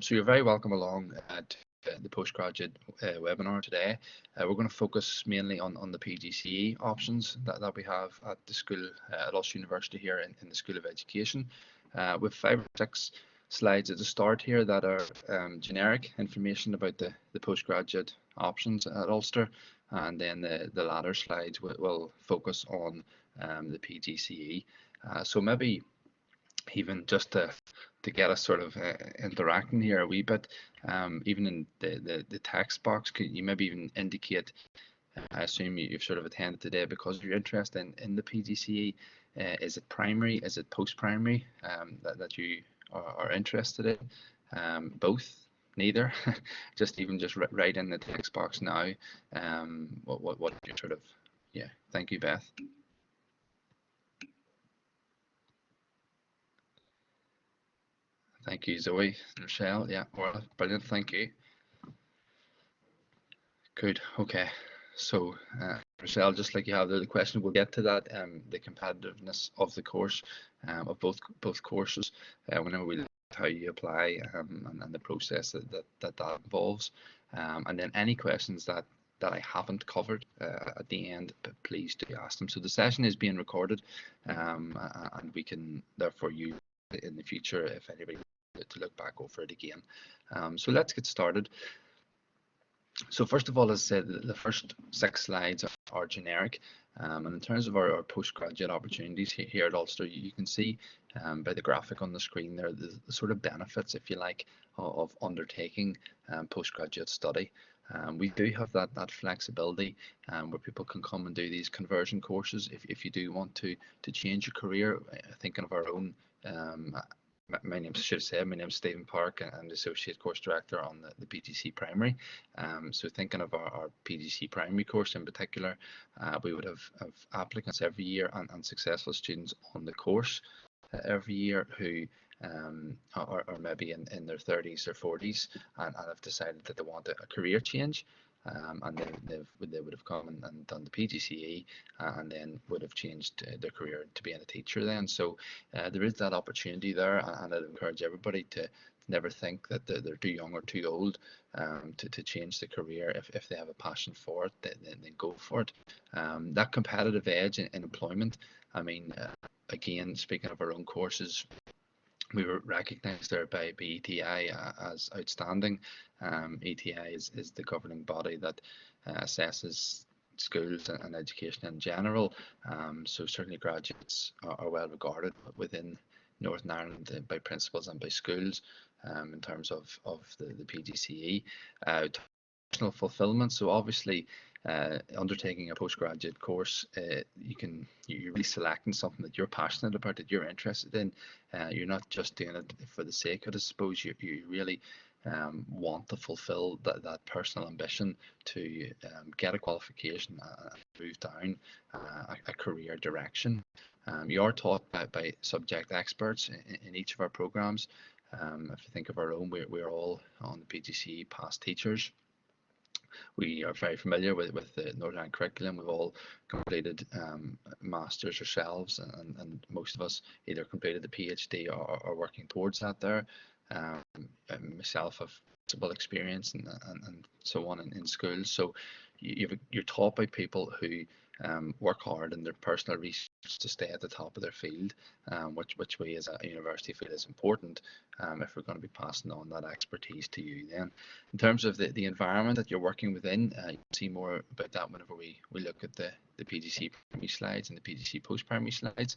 So you're very welcome along to the postgraduate webinar today. We're going to focus mainly on the PGCE options that we have at the school at Ulster University here in the School of Education. With 5 or 6 slides at the start here that are generic information about the postgraduate options at Ulster, and then the latter slides will focus on the PGCE. So maybe even just to get us sort of interacting here a wee bit, even in the text box, could you maybe even indicate, I assume you've sort of attended today because of your interest in the PGCE, is it primary, is it post-primary that you are interested in? Both? Neither? Just write in the text box now what you're sort of, yeah, thank you, Beth. Thank you, Zoe. Rochelle, yeah, well, brilliant, thank you. Good, okay. So, Rochelle, just like you have the question, we'll get to that, the competitiveness of the course, of both courses, whenever we look at how you apply and the process that involves. And then any questions that I haven't covered at the end, please do ask them. So the session is being recorded, and we can therefore use it in the future if anybody to look back over it again. So let's get started. So first of all, as I said, the first 6 slides are generic, and in terms of our postgraduate opportunities here at Ulster, you can see by the graphic on the screen there the sort of benefits, if you like, of undertaking postgraduate study. We do have that flexibility where people can come and do these conversion courses if you do want to change your career. Thinking of our own, my name is Stephen Park, and the Associate Course Director on the PGC Primary. So thinking of our PGC Primary course in particular, we would have applicants every year and successful students on the course every year who are maybe in their 30s or 40s and have decided that they want a career change. And they would have come and done the PGCE and then would have changed their career to being a teacher then. So there is that opportunity there, and I'd encourage everybody to never think that they're too young or too old to change the career. If they have a passion for it, then go for it. That competitive edge in employment, I mean, again, speaking of our own courses, we were recognised there by ETI as outstanding. ETI is the governing body that assesses schools and education in general. So certainly graduates are well regarded within Northern Ireland by principals and by schools in terms of the PGCE. Personal fulfilment. So obviously, undertaking a postgraduate course, you're really selecting something that you're passionate about, that you're interested in. You're not just doing it for the sake of it. I suppose you really want to fulfill that personal ambition to get a qualification and move down a career direction. You are taught by subject experts in each of our programs. If you think of our own, we're all on the PGCE past teachers. We are very familiar with the Northern Ireland curriculum. We've all completed masters ourselves, and most of us either completed the PhD or are working towards that there. Myself have principal experience and so on in schools. So you're taught by people who work hard in their personal research to stay at the top of their field, which we as a university feel is important if we're going to be passing on that expertise to you then. In terms of the environment that you're working within, you can see more about that whenever we look at the PGC primary slides and the PGC post-primary slides.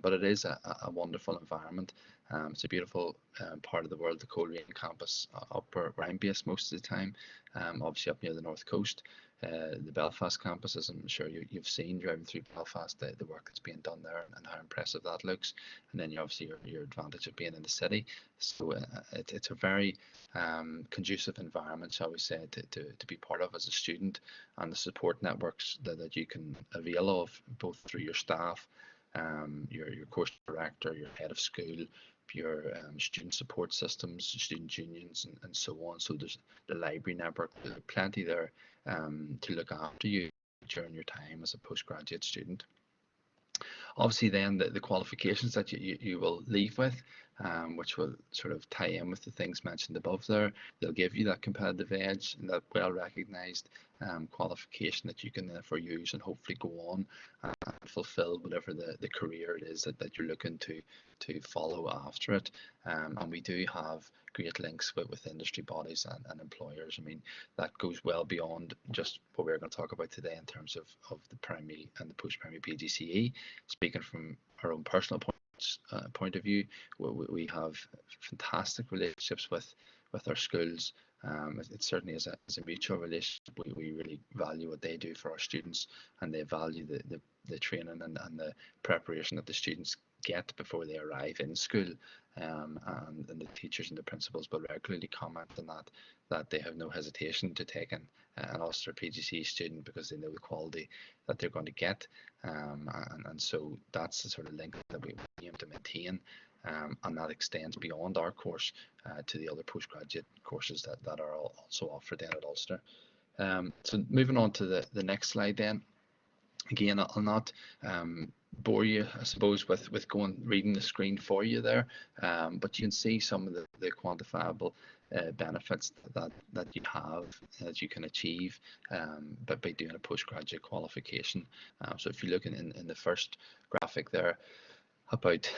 But it is a wonderful environment. It's a beautiful part of the world, the Coleraine campus up where I'm based most of the time, obviously up near the north coast. The Belfast campus, as I'm sure you've seen driving through Belfast, the work that's being done there and how impressive that looks. And then you obviously your advantage of being in the city. So it's a very conducive environment, shall we say, to be part of as a student, and the support networks that you can avail of both through your staff, your course director, your head of school, your student support systems, student unions, and so on. So there's the library network. There's plenty there to look after you during your time as a postgraduate student. Obviously then the qualifications that you will leave with, which will sort of tie in with the things mentioned above there. They'll give you that competitive edge and that well recognised qualification that you can therefore use and hopefully go on and fulfill whatever the career it is that you're looking to follow after it. And we do have great links with industry bodies and employers. I mean, that goes well beyond just what we're going to talk about today in terms of the primary and the post-primary PGCE. Speaking from our own personal point of view, we have fantastic relationships with our schools. It certainly is a mutual relationship. We really value what they do for our students, and they value the training and the preparation that the students get before they arrive in school. And the teachers and the principals will regularly comment on that they have no hesitation to take an Ulster PGCE student because they know the quality that they're going to get. And so that's the sort of link that we aim to maintain. And that extends beyond our course to the other postgraduate courses that are also offered then at Ulster. So moving on to the next slide then. Again, I'll not bore you, I suppose, with going reading the screen for you there, but you can see some of the quantifiable benefits that you have, that you can achieve by doing a postgraduate qualification. So if you look in the first graphic there about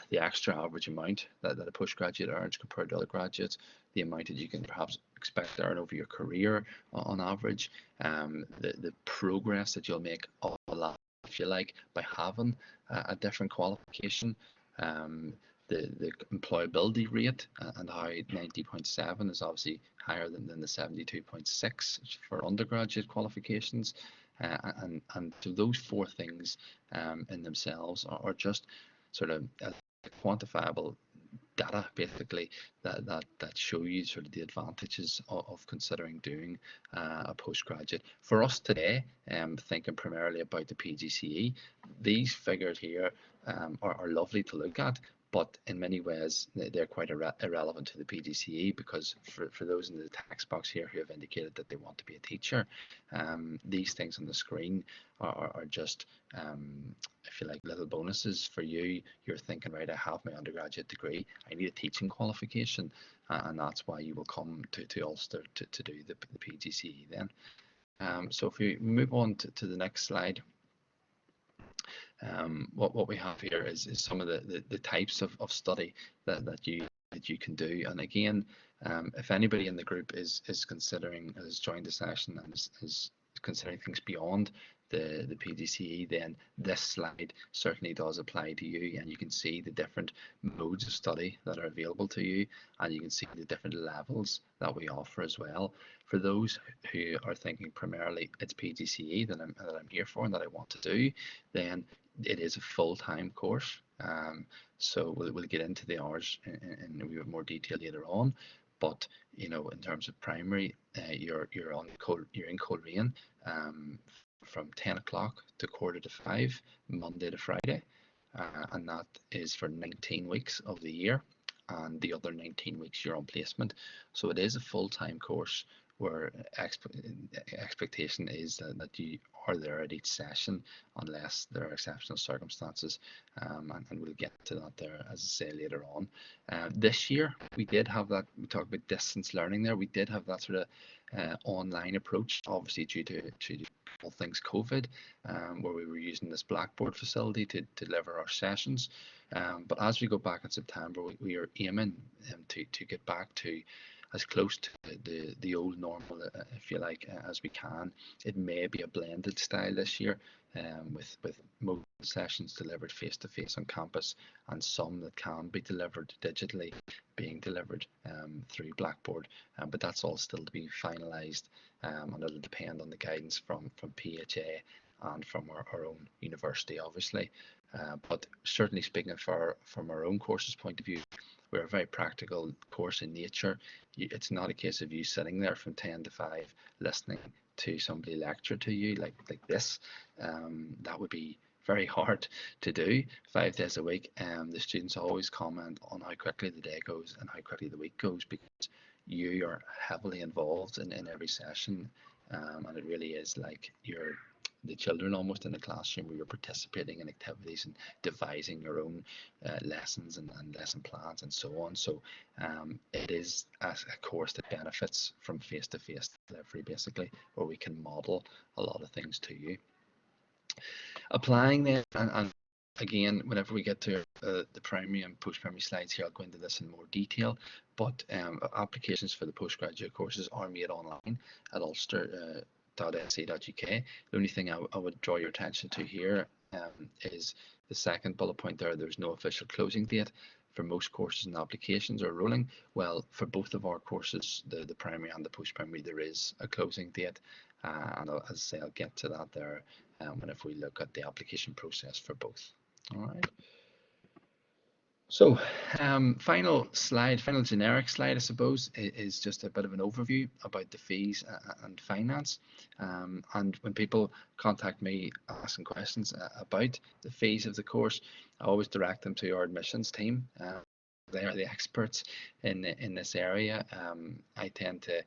the extra average amount that a postgraduate earns compared to other graduates, the amount that you can perhaps expect to earn over your career on average, the progress that you'll make all that, if you like, by having a different qualification, the employability rate and how 90.7 is obviously higher than the 72.6 for undergraduate qualifications. And so those four things in themselves are just sort of quantifiable data basically that show you sort of the advantages of considering doing a postgraduate. For us today, thinking primarily about the PGCE, these figures here are lovely to look at, but in many ways they're quite irrelevant to the PGCE, because for those in the text box here who have indicated that they want to be a teacher, these things on the screen are just if you like little bonuses for you. You're thinking, right, I have my undergraduate degree, I need a teaching qualification, and that's why you will come to Ulster to do the PGCE then. So if we move on to the next slide, what we have here is some of the types of study that you can do. And again, if anybody in the group is considering, has joined the session and is considering things beyond the PGCE, then this slide certainly does apply to you, and you can see the different modes of study that are available to you, and you can see the different levels that we offer as well. For those who are thinking primarily it's PGCE that I'm here for and that I want to do, then it is a full-time course. So we'll get into the hours in a bit more detail later on. But you know, in terms of primary, you're in Coleraine from 10 o'clock to 4:45, Monday to Friday, and that is for 19 weeks of the year, and the other 19 weeks you're on placement. So it is a full-time course where expectation is that you are there at each session unless there are exceptional circumstances, and we'll get to that there, as I say, later on. This year we did have that, we talked about distance learning there, we did have that sort of online approach, obviously due to all things COVID, where we were using this Blackboard facility to deliver our sessions. But as we go back in September, we are aiming to get back to as close to the old normal, if you like, as we can. It may be a blended style this year, with most sessions delivered face-to-face on campus, and some that can be delivered digitally being delivered through Blackboard. But that's all still to be finalised, and it'll depend on the guidance from PHA and from our own university, obviously. But certainly speaking from our own course's point of view, we're a very practical course in nature. It's not a case of you sitting there from 10 to 5 listening to somebody lecture to you like this. That would be very hard to do 5 days a week. The students always comment on how quickly the day goes and how quickly the week goes, because you are heavily involved in every session, and it really is like you're the children almost in the classroom, where you're participating in activities and devising your own lessons and lesson plans and so on. So it is a course that benefits from face-to-face delivery, basically, where we can model a lot of things to you. Applying then, and again, whenever we get to the primary and post-primary slides here, I'll go into this in more detail, but applications for the postgraduate courses are made online at ulster.nc.uk. The only thing I would draw your attention to here is the second bullet point there. There's no official closing date for most courses and applications are rolling. Well, for both of our courses, the primary and the post-primary, there is a closing date, and as I say, I'll get to that there whenever we look at the application process for both. All right. So final slide, final generic slide, I suppose, is just a bit of an overview about the fees and finance. And when people contact me asking questions about the fees of the course, I always direct them to our admissions team. They are the experts in this area. I tend to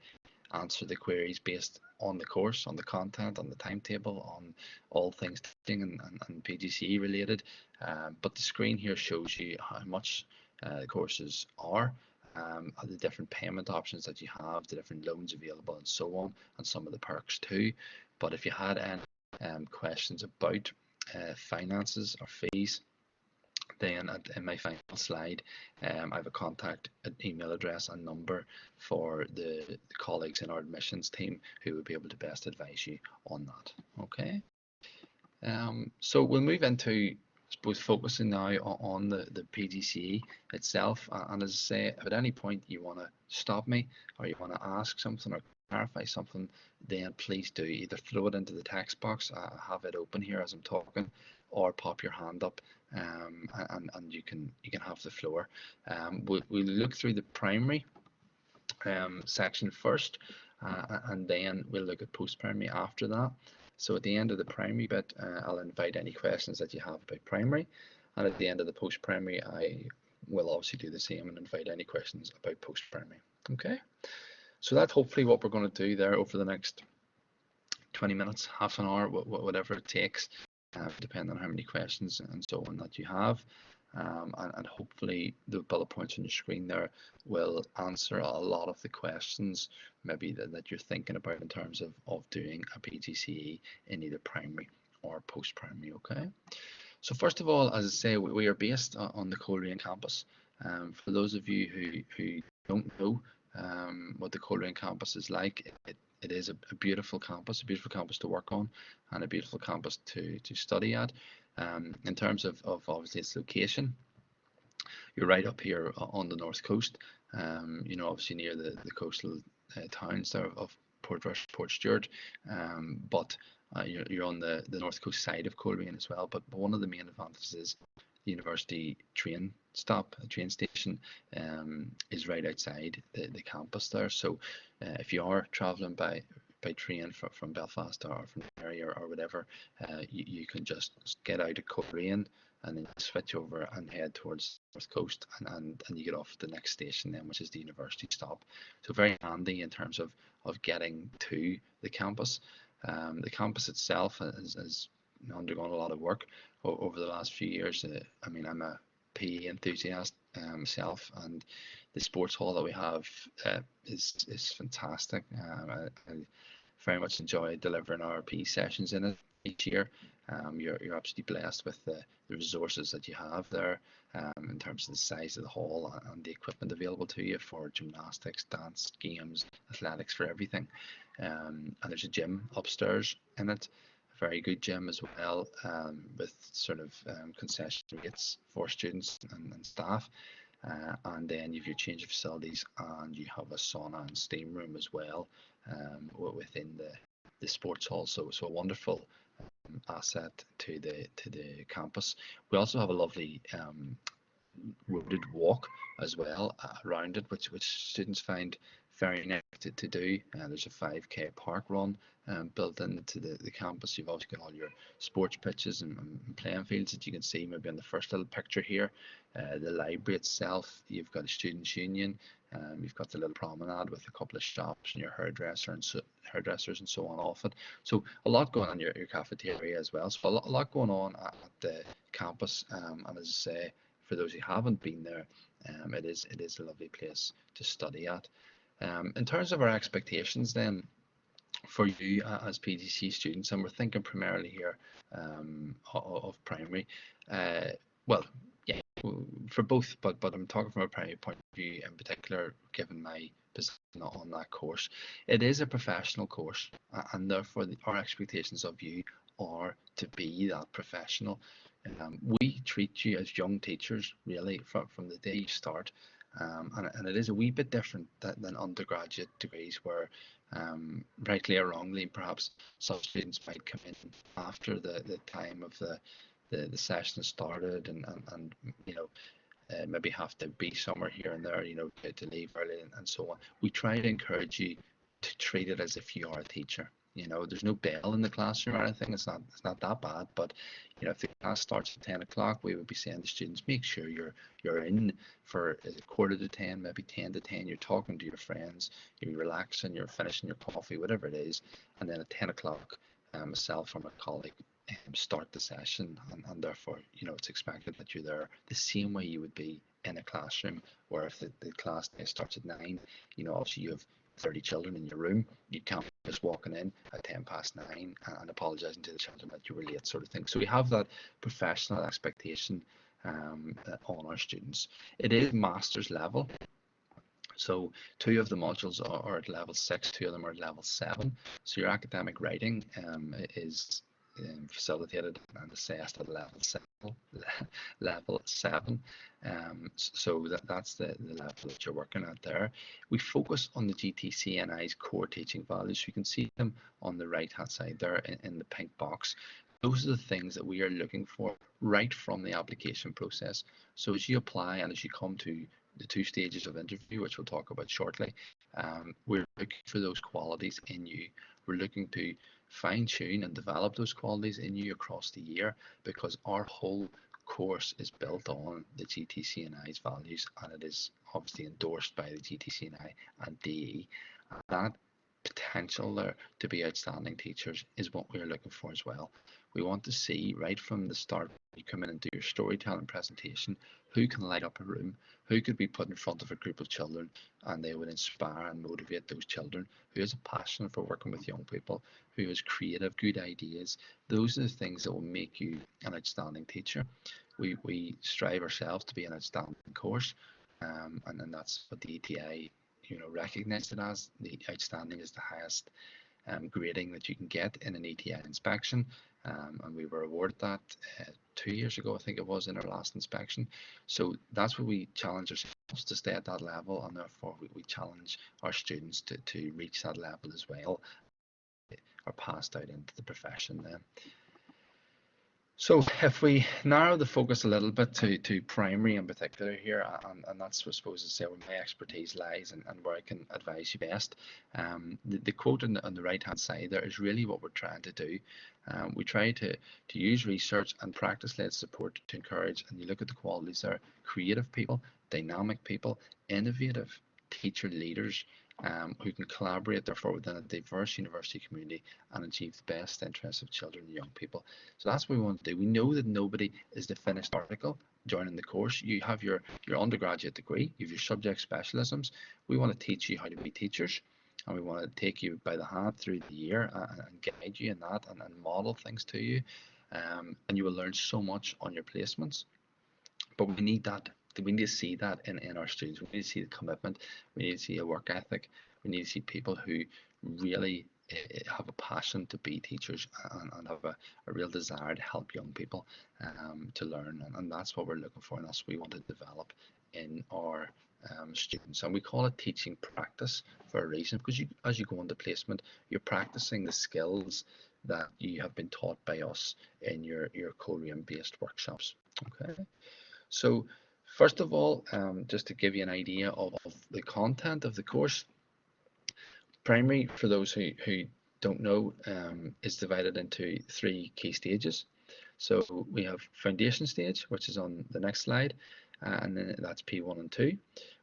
answer the queries based on the course, on the content, on the timetable, on all things teaching and PGCE related. But the screen here shows you how much the courses are, the different payment options that you have, the different loans available and so on, and some of the perks too. But if you had any questions about finances or fees, then in my final slide, I have a contact email address and number for the colleagues in our admissions team who would be able to best advise you on that. Okay. So we'll move into, I suppose, focusing now on the PGCE itself. And as I say, if at any point you want to stop me or you want to ask something or clarify something, then please do either throw it into the text box. I have it open here as I'm talking, or pop your hand up, and you can have the floor. We'll look through the primary section first, and then we'll look at post-primary after that. So at the end of the primary bit, I'll invite any questions that you have about primary, and at the end of the post-primary, I will obviously do the same and invite any questions about post-primary. Okay, so that's hopefully what we're going to do there over the next 20 minutes, half an hour, whatever it takes, depending on how many questions and so on that you have. And hopefully the bullet points on your screen there will answer a lot of the questions maybe that you're thinking about in terms of doing a PGCE in either primary or post-primary. Okay, so first of all, as I say, we are based on the Coleraine campus. For those of you who don't know what the Coleraine campus is like, it is a beautiful campus to work on, and a beautiful campus to study at. In terms of obviously its location, you're right up here on the north coast, you know, obviously near the coastal towns there of Portrush, Portstewart, but you're on the north coast side of Coleraine as well. But one of the main advantages is the university train station is right outside the campus there. So if you are travelling by train from Belfast or from Derry or whatever, you can just get out of Coleraine and then switch over and head towards the north coast, and you get off at the next station then, which is the university stop. So very handy in terms of getting to the campus. The campus itself has undergone a lot of work over the last few years. I mean, I'm a PE enthusiast myself, and the sports hall that we have is fantastic. I very much enjoy delivering our PE sessions in it each year. You're absolutely blessed with the resources that you have there in terms of the size of the hall and the equipment available to you for gymnastics, dance, games, athletics, for everything. And there's a gym upstairs in it, a very good gym as well, with sort of concession rates for students and staff. And then you have your change of facilities, and you have a sauna and steam room as well within the sports hall. So a wonderful asset to the campus. We also have a lovely roaded walk as well around it, which students find very nice to do. There's a 5K park run built into the campus. You've also got all your sports pitches and playing fields that you can see maybe on the first little picture here. The library itself, you've got a students' union. You've got the little promenade with a couple of shops and your hairdressers and so on off it. So a lot going on in your cafeteria as well. So a lot going on at the campus. And as I say, for those who haven't been there, it is a lovely place to study at. In terms of our expectations then for you as PGCE students, and we're thinking primarily here of primary, well, yeah, for both, but I'm talking from a primary point of view in particular, given my position on that course. It is a professional course, and therefore our expectations of you are to be that professional. We treat you as young teachers really from the day you start, and it is a wee bit different than undergraduate degrees where rightly or wrongly perhaps some students might come in after the time of the session has started and you know maybe have to be somewhere here and there, you know, to leave early and so on. We try to encourage you to treat it as if you are a teacher. You know, there's no bell in the classroom or anything. It's not that bad. But you know, if the class starts at 10 o'clock, we would be saying to students, make sure you're in for a quarter to 10, maybe 10 to 10. You're talking to your friends, you're relaxing, you're finishing your coffee, whatever it is, and then at 10 o'clock, myself or my colleague start the session, and therefore, you know, it's expected that you're there the same way you would be in a classroom, where if the class day starts at 9, you know, obviously you have 30 children in your room, you can't be just walking in at 10 past 9 and apologising to the children that you were late, sort of thing. So we have that professional expectation on our students. It is master's level. So 2 of the modules are at level 6, 2 of them are at level 7. So your academic writing is facilitated and assessed at level 7. So that's the level that you're working at there. We focus on the GTCNI's core teaching values. You can see them on the right hand side there in the pink box. Those are the things that we are looking for right from the application process. So as you apply and as you come to the 2 stages of interview, which we'll talk about shortly, we're looking for those qualities in you. We're looking to fine-tune and develop those qualities in you across the year, because our whole course is built on the GTCNI's values, and it is obviously endorsed by the GTCNI and DE. And that potential there to be outstanding teachers is what we're looking for as well. We want to see right from the start, you come in and do your storytelling presentation, who can light up a room, who could be put in front of a group of children and they would inspire and motivate those children, who has a passion for working with young people, who has creative, good ideas. Those are the things that will make you an outstanding teacher. We strive ourselves to be an outstanding course, and then that's what the ETI, you know, recognized it as. The outstanding is the highest grading that you can get in an ETI inspection, and we were awarded that 2 years ago, I think it was, in our last inspection. So that's where we challenge ourselves to stay at that level, and therefore we challenge our students to reach that level as well, are passed out into the profession then. So if we narrow the focus a little bit to primary in particular here, and that's, I suppose, to say where my expertise lies and where I can advise you best, the quote on the right hand side there is really what we're trying to do. We try to use research and practice-led support to encourage, and you look at the qualities there, creative people, dynamic people, innovative teacher leaders, who can collaborate therefore within a diverse university community and achieve the best interests of children and young people. So that's what we want to do. We know that nobody is the finished article joining the course. You have your undergraduate degree, you have your subject specialisms. We want to teach you how to be teachers, and we want to take you by the hand through the year and guide you in that and model things to you. And you will learn so much on your placements. But we need that. We need to see that in our students. We need to see the commitment. We need to see a work ethic. We need to see people who really have a passion to be teachers and have a real desire to help young people to learn. And that's what we're looking for, and that's what we want to develop in our students. And we call it teaching practice for a reason, because as you go into placement, you're practicing the skills that you have been taught by us in your Coleraine based workshops. Okay. So first of all, just to give you an idea of the content of the course, Primary, for those who don't know, is divided into 3 key stages. So we have foundation stage, which is on the next slide, and then that's P1 and 2.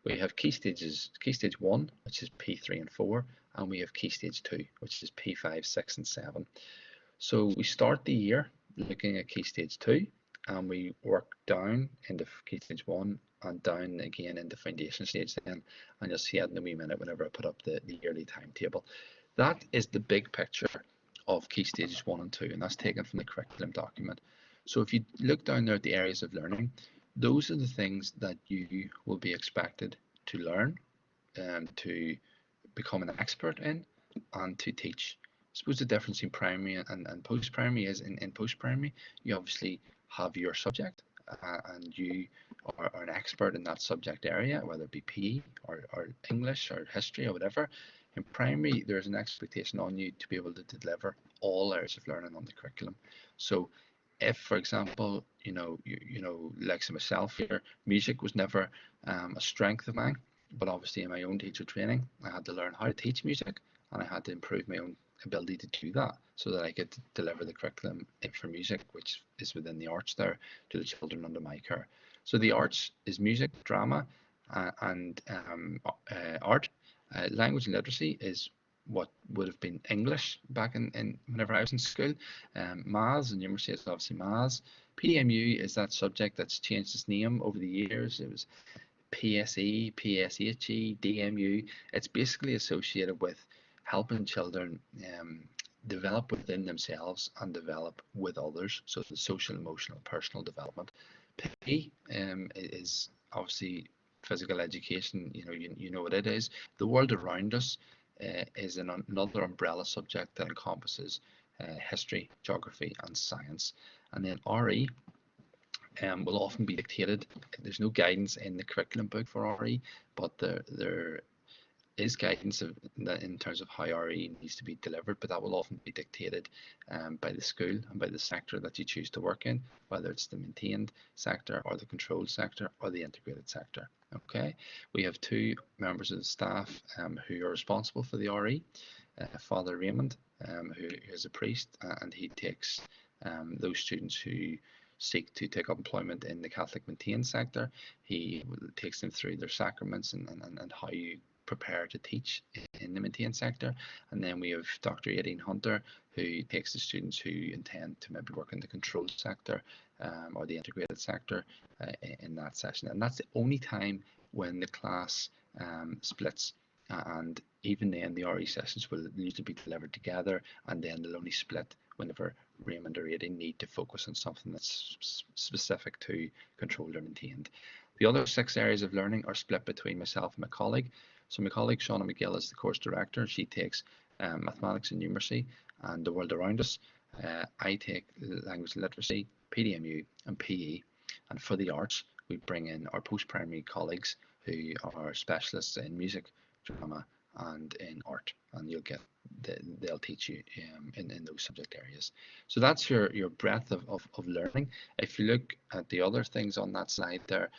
We have key stage 1, which is P3 and 4, and we have key stage 2, which is P5, 6 and 7. So we start the year looking at key stage 2, and we work down into key stage 1 and down again into foundation stage then, and you'll see it in a wee minute whenever I put up the yearly timetable. That is the big picture of key stages 1 and 2, and that's taken from the curriculum document. So if you look down there at the areas of learning, those are the things that you will be expected to learn and to become an expert in and to teach. I suppose the difference in primary and post-primary is in post-primary, you obviously have your subject and you are an expert in that subject area, whether it be PE or English or history or whatever. In primary, there's an expectation on you to be able to deliver all areas of learning on the curriculum. So if, for example, like myself here, music was never a strength of mine, but obviously in my own teacher training, I had to learn how to teach music, and I had to improve my own ability to do that so that I could deliver the curriculum for music, which is within the arts there, to the children under my care. So the arts is music, drama, and art. Language and literacy is what would have been English back in whenever I was in school. Maths and numeracy is obviously maths. PMU is that subject that's changed its name over the years. It was PSE, PSHE, DMU. It's basically associated with helping children develop within themselves and develop with others. So the social, emotional, personal development. PE is obviously physical education. You know what it is. The world around us is another umbrella subject that encompasses history, geography, and science. And then RE will often be dictated. There's no guidance in the curriculum book for RE, but there is guidance in terms of how RE needs to be delivered, but that will often be dictated by the school and by the sector that you choose to work in, whether it's the maintained sector or the controlled sector or the integrated sector. Okay, we have 2 members of the staff who are responsible for the RE. Father Raymond, who is a priest, and he takes those students who seek to take up employment in the Catholic maintained sector. He takes them through their sacraments and how you prepare to teach in the maintained sector. And then we have Dr. Aileen Hunter, who takes the students who intend to maybe work in the controlled sector or the integrated sector in that session. And that's the only time when the class splits. And even then, the RE sessions will usually be delivered together, and then they'll only split whenever Raymond or Aileen need to focus on something that's specific to controlled or maintained. The other 6 areas of learning are split between myself and my colleague. So my colleague Shauna McGill is the course director. She takes mathematics and numeracy and the world around us. I take language and literacy, PDMU and PE. And for the arts, we bring in our post-primary colleagues who are specialists in music, drama and in art, and they'll teach you in those subject areas. So that's your breadth of learning. If you look at the other things on that slide there,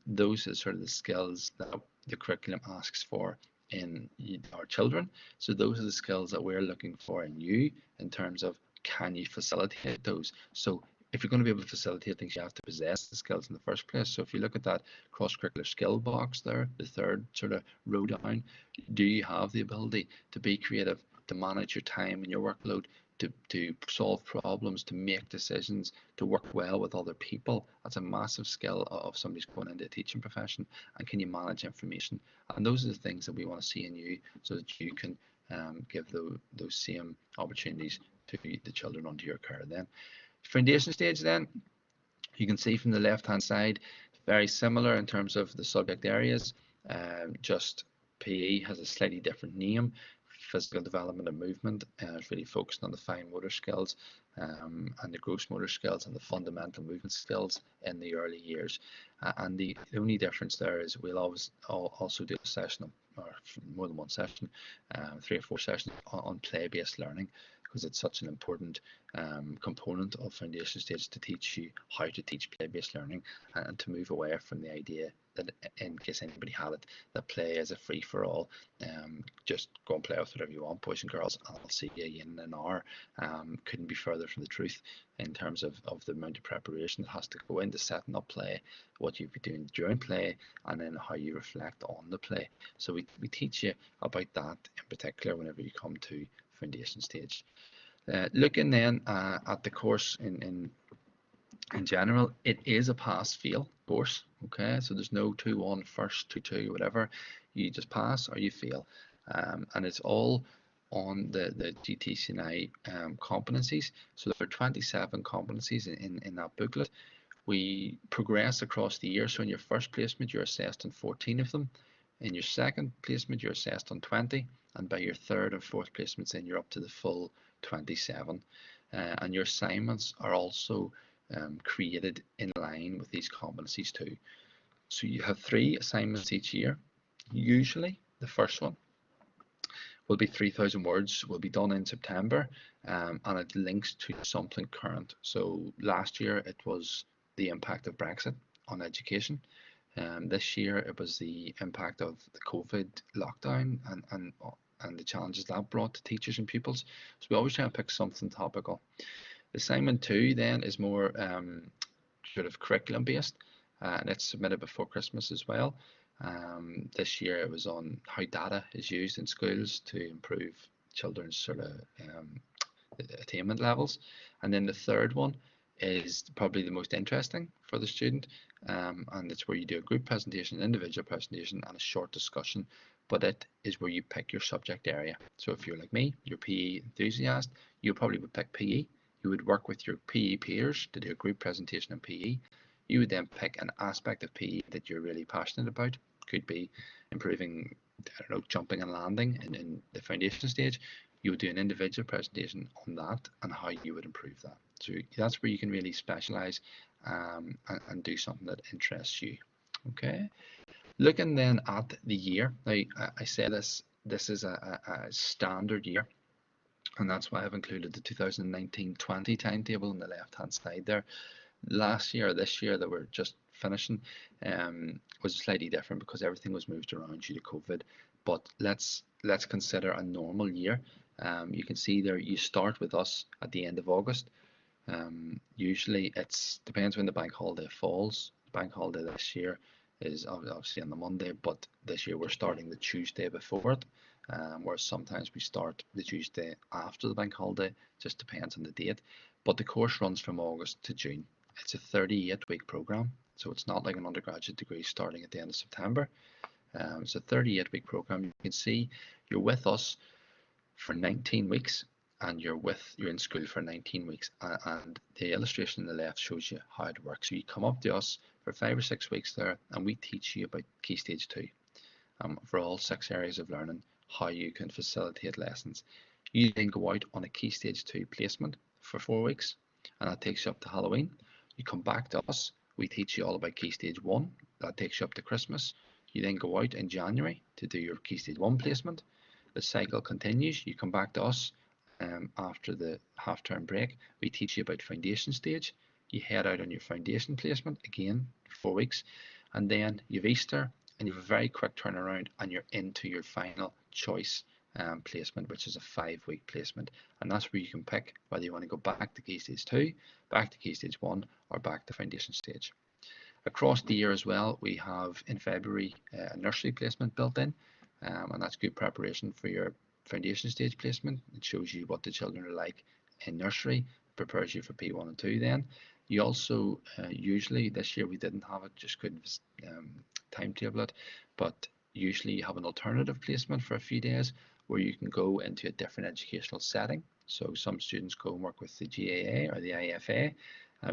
those are sort of the skills that the curriculum asks for in our children. So those are the skills that we're looking for in you in terms of, can you facilitate those? So if you're going to be able to facilitate things, you have to possess the skills in the first place. So if you look at that cross-curricular skill box there, the third sort of row down, do you have the ability to be creative, to manage your time and your workload, to solve problems, to make decisions, to work well with other people? That's a massive skill of somebody's going into a teaching profession. And can you manage information? And those are the things that we want to see in you, so that you can give those same opportunities to the children under your care then. Foundation stage then, you can see from the left hand side, very similar in terms of the subject areas, just PE has a slightly different name. Physical development and movement is really focused on the fine motor skills and the gross motor skills and the fundamental movement skills in the early years. And the only difference there is we'll always also do a session, or more than one session, 3 or 4 sessions on play-based learning, because it's such an important component of foundation stage to teach you how to teach play-based learning and to move away from the idea that in case anybody had it, that play is a free for all. Just go and play with whatever you want, boys and girls, and I'll see you in an hour. Couldn't be further from the truth in terms of the amount of preparation that has to go into setting up play, what you'll be doing during play, and then how you reflect on the play. So we teach you about that in particular whenever you come to foundation stage. Looking then at the course in general, it is a pass-fail course, okay? So there's no 2-1 first, 2-2, whatever. You just pass or you fail. And it's all on the GTCNI competencies. So there are 27 competencies in that booklet. We progress across the year. So in your first placement, you're assessed on 14 of them. In your second placement, you're assessed on 20. And by your third and fourth placements, then you're up to the full 27. And your assignments are also created in line with these competencies too. So you have 3 assignments each year. Usually the first one will be 3,000 words, will be done in September, and it links to something current. So last year it was the impact of Brexit on education. This year it was the impact of the COVID lockdown and the challenges that brought to teachers and pupils. So we always try and pick something topical. Assignment 2 then is more sort of curriculum based, and it's submitted before Christmas as well. This year it was on how data is used in schools to improve children's sort of attainment levels. And then the third one is probably the most interesting for the student, and it's where you do a group presentation, an individual presentation, and a short discussion. But it is where you pick your subject area. So if you're like me, you're PE enthusiast, you probably would pick PE. You would work with your PE peers to do a group presentation in PE. You would then pick an aspect of PE that you're really passionate about. Could be improving, I don't know, jumping and landing in the foundation stage. You would do an individual presentation on that and how you would improve that. So that's where you can really specialize and do something that interests you. Okay. Looking then at the year, now I say this is a standard year, and that's why I've included the 2019-20 timetable on the left hand side there. Last year, this year that we're just finishing, was slightly different because everything was moved around due to COVID. But let's consider a normal year. You can see there you start with us at the end of August. Usually it depends when the bank holiday falls. The bank holiday this year is obviously on the Monday, but this year we're starting the Tuesday before it, whereas sometimes we start the Tuesday after the bank holiday. Just depends on the date. But the course runs from August to June. It's a 38-week program, so it's not like an undergraduate degree starting at the end of September. It's a 38-week program. You can see you're with us for 19 weeks, and you're in school for 19 weeks. And the illustration on the left shows you how it works. So you come up to us for 5 or 6 weeks there, and we teach you about Key Stage 2 for all 6 areas of learning, how you can facilitate lessons. You then go out on a Key Stage 2 placement for 4 weeks, and that takes you up to Halloween. You come back to us, we teach you all about Key Stage 1, that takes you up to Christmas. You then go out in January to do your Key Stage 1 placement. The cycle continues, you come back to us after the half-term break, we teach you about foundation stage. You head out on your foundation placement, again, 4 weeks, and then you've Easter, and you have a very quick turnaround, and you're into your final choice placement, which is a 5-week placement, and that's where you can pick whether you want to go back to Key Stage 2, back to Key Stage 1, or back to foundation stage. Across the year as well, we have in February a nursery placement built in, and that's good preparation for your foundation stage placement. It shows you what the children are like in nursery, prepares you for P1 and 2 then. You also, usually this year we didn't have it, just couldn't timetable it, but usually you have an alternative placement for a few days where you can go into a different educational setting. So some students go and work with the GAA or the IFA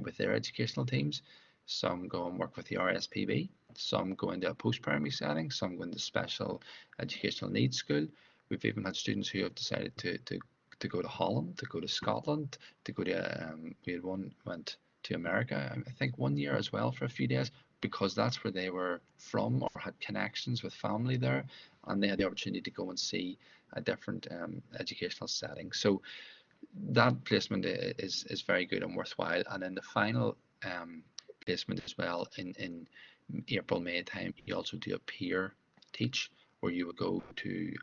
with their educational teams. Some go and work with the RSPB. Some go into a post-primary setting. Some go into special educational needs school. We've even had students who have decided to go to Holland, to go to Scotland, to go to, we had one went to America, I think 1 year as well for a few days, because that's where they were from or had connections with family there, and they had the opportunity to go and see a different educational setting. So that placement is very good and worthwhile. And then the final placement as well in April, May time, you also do a peer teach, where you would go to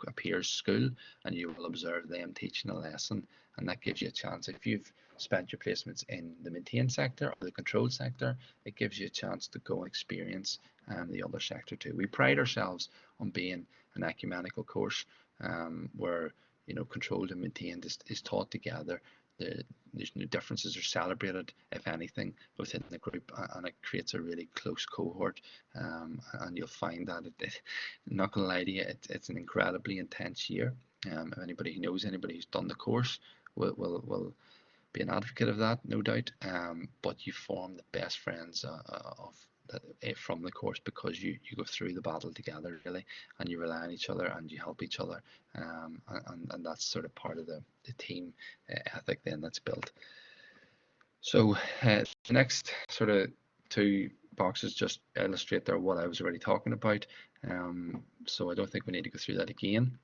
a peer's school and you will observe them teaching a lesson, and that gives you a chance. If you've spent your placements in the maintain sector or the control sector, it gives you a chance to go and experience the other sector too. We pride ourselves on being an ecumenical course, where controlled and maintained is taught together. There's no differences are celebrated, if anything, within the group, and it creates a really close cohort. And you'll find that I'm not gonna lie to you, it's an incredibly intense year. If anybody who knows anybody who's done the course will be an advocate of that, no doubt. But you form the best friends from the course, because you go through the battle together, really, and you rely on each other and you help each other, and that's sort of part of the team ethic then that's built. So the next sort of two boxes just illustrate there what I was already talking about, so I don't think we need to go through that again.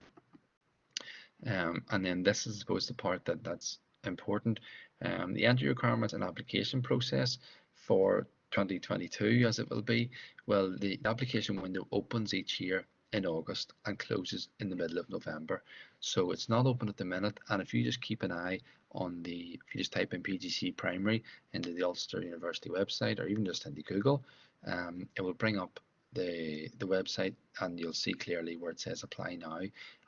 And then this is, I suppose, the part that's important. The entry requirements and application process for 2022, as it will be. Well, the application window opens each year in August and closes in the middle of November. So it's not open at the minute, and if you just keep an eye on if you just type in PGCE primary into the Ulster University website, or even just into Google, it will bring up the website, and you'll see clearly where it says apply now,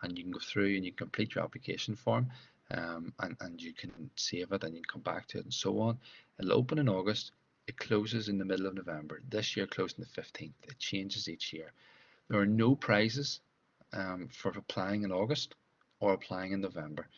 and you can go through and you can complete your application form, and you can save it and you can come back to it and so on. It'll open in August, it closes in the middle of November. This year closed on the 15th. It changes each year. There are no prizes for applying in August or applying in November.